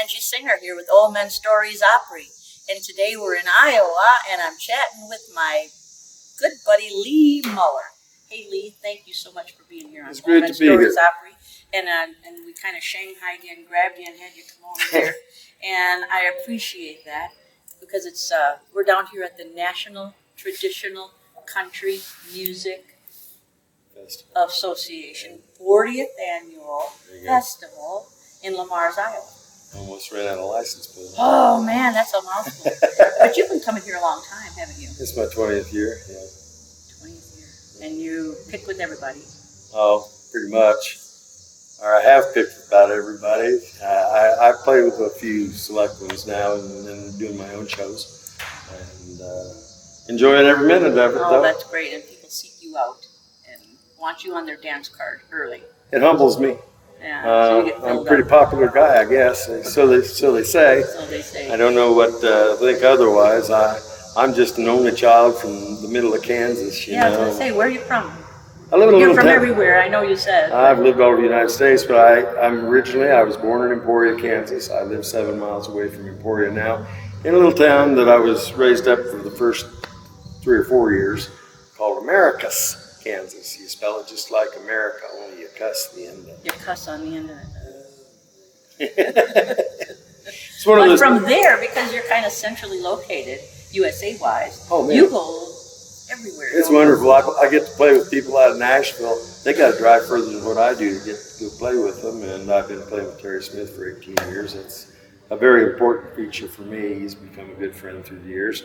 Angie Senger here with Men Stories Opry. And today we're in Iowa, and I'm chatting with my good buddy Lee Muller. Hey Lee, thank you so much for being here on Men Stories Opry. And we kind of shanghaied you and grabbed you and had you come over here. And I appreciate that because it's we're down here at the National Traditional Country Music Association 40th Annual Festival in Lamar's, Iowa. Almost ran out of license plate. Oh man, that's a mouthful. But you've been coming here a long time, haven't you? It's my 20th year, yeah. 20th year. And you pick with everybody? Oh, pretty much. Or I have picked with about everybody. I play with a few select ones now and then doing my own shows. And enjoying every minute of it, though. Oh, that's great. And people seek you out and want you on their dance card early. It humbles me. Yeah, so you get I'm a pretty popular guy, I guess. So they say. So they say. I don't know what think otherwise. I'm just an only child from the middle of Kansas. You know? I was going to say, where are you from? I live in a You're little from town. everywhere, I know you said. I've lived all over the United States, but I was born in Emporia, Kansas. I live 7 miles away from Emporia now, in a little town that I was raised up for the first 3 or 4 years, called Americus, Kansas. You spell it just like America, only you cuss the end of it. You cuss on the end of it. It's one of those. From there, because you're kind of centrally located, USA-wise, oh, man. You go everywhere. It's wonderful. I get to play with people out of Nashville. They got to drive further than what I do to get to go play with them, and I've been playing with Terry Smith for 18 years. It's a very important feature for me. He's become a good friend through the years,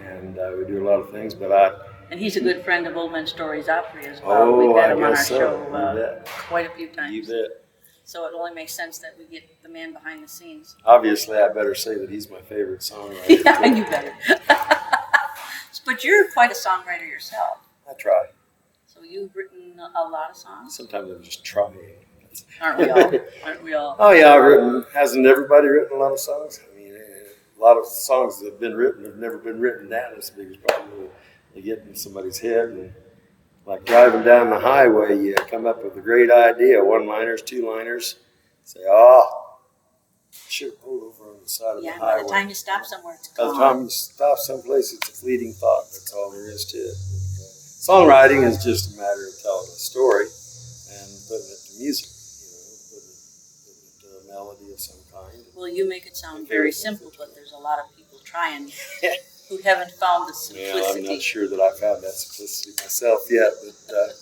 and we do a lot of things, And he's a good friend of Men Stories Opry as well. Oh, We've had I him on our guess so. show quite a few times. You bet. So it only makes sense that we get the man behind the scenes. Obviously, I better say that he's my favorite songwriter. Yeah, you better. But you're quite a songwriter yourself. I try. So you've written a lot of songs? Sometimes I'm just trying. Aren't we all? Aren't we all? Oh, yeah, hasn't everybody written a lot of songs? I mean, a lot of songs that have been written have never been written down. It's the biggest problem. They get in somebody's head, and like driving down the highway, you come up with a great idea, one-liners, two-liners. Say, should have pulled over on the side of the highway. By the time you stop somewhere, it's By gone. the time you stop someplace, it's a fleeting thought. That's all there is to it. Songwriting is just a matter of telling a story and putting it to music, putting it to a melody of some kind. Well, you make it sound very simple, but there's a lot of people trying who haven't found the simplicity. Yeah, I'm not sure that I found that simplicity myself yet, but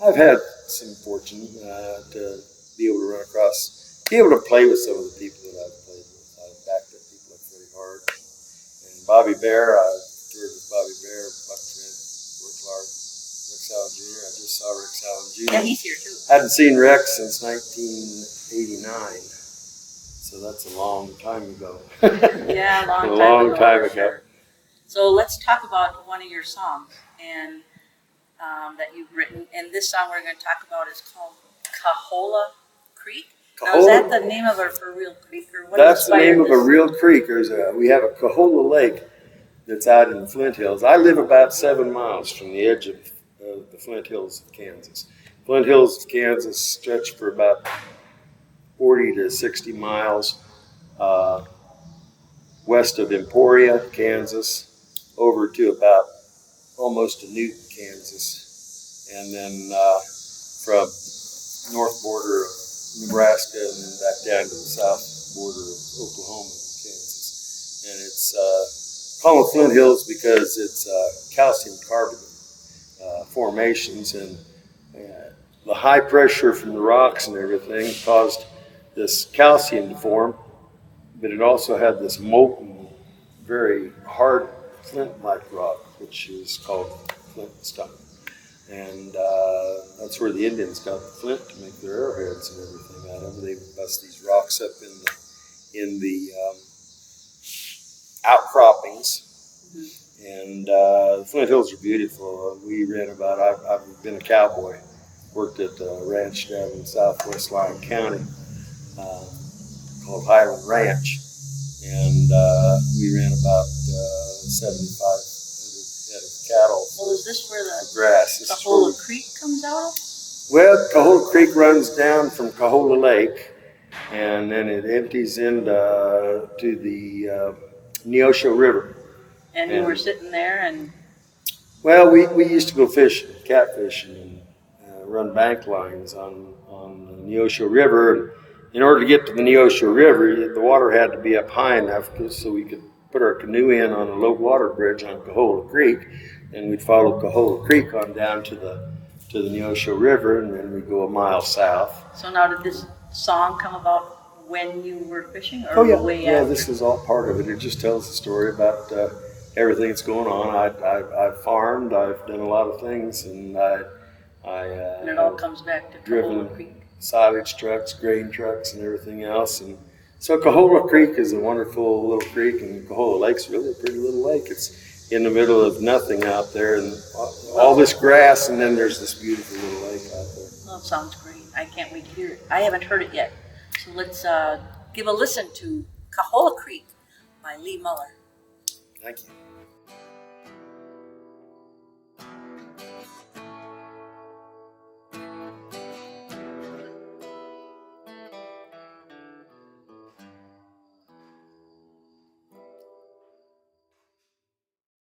I've had some fortune to be able to run across, be able to play with some of the people that I've played with. I've backed up people like Freddie Hart and Bobby Bear. I toured with Bobby Bear, Buck Trent, Roy Clark, Rex Allen Jr. I just saw Rex Allen Jr. Yeah, he's here too. Hadn't seen Rex since 1989. So that's a long time ago. Yeah, a a long time ago. So let's talk about one of your songs and that you've written. And this song we're going to talk about is called Kahola Creek. Now, is that the name of a real creek, or what? That's the name of a this? real creek. We have a Kahola Lake that's out in the Flint Hills. I live about 7 miles from the edge of the Flint Hills of Kansas. Flint Hills of Kansas stretch for about 40 to 60 miles west of Emporia, Kansas, over to about almost to Newton, Kansas, and then from north border of Nebraska and then back down to the south border of Oklahoma and Kansas. And it's called Flint Hills because it's calcium carbonate formations, and the high pressure from the rocks and everything caused this calcium to form, but it also had this molten, very hard flint-like rock, which is called flintstone. And that's where the Indians got the flint to make their arrowheads and everything out of. They would bust these rocks up in the outcroppings. And the Flint Hills are beautiful. We read about, I've been a cowboy, worked at a ranch down in southwest Lyon County called Highland Ranch. And we ran about 7,500 head of cattle. Well, is this where the grass. Kahola Creek comes out of? Well, Kahola Creek runs down from Kahola Lake and then it empties into to the Neosho River. And you were sitting there and... Well, we used to go fishing, catfishing, and run bank lines on the Neosho River. And in order to get to the Neosho River, the water had to be up high enough so we could put our canoe in on a low water bridge on Kahola Creek, and we'd follow Kahola Creek on down to the Neosho River, and then we'd go a mile south. So now, did this song come about when you were fishing, or way yeah, after? this is all part of it. It just tells the story about everything that's going on. I've farmed, I've done a lot of things, and and it all comes back to driven Kahola Creek. silage trucks, grain trucks, and everything else. And so Kahola Creek is a wonderful little creek, and Kahola Lake's really a pretty little lake. It's in the middle of nothing out there, and all this grass, and then there's this beautiful little lake out there. Well, it sounds great. I can't wait to hear it. I haven't heard it yet. So let's give a listen to Kahola Creek by Lee Muller. Thank you.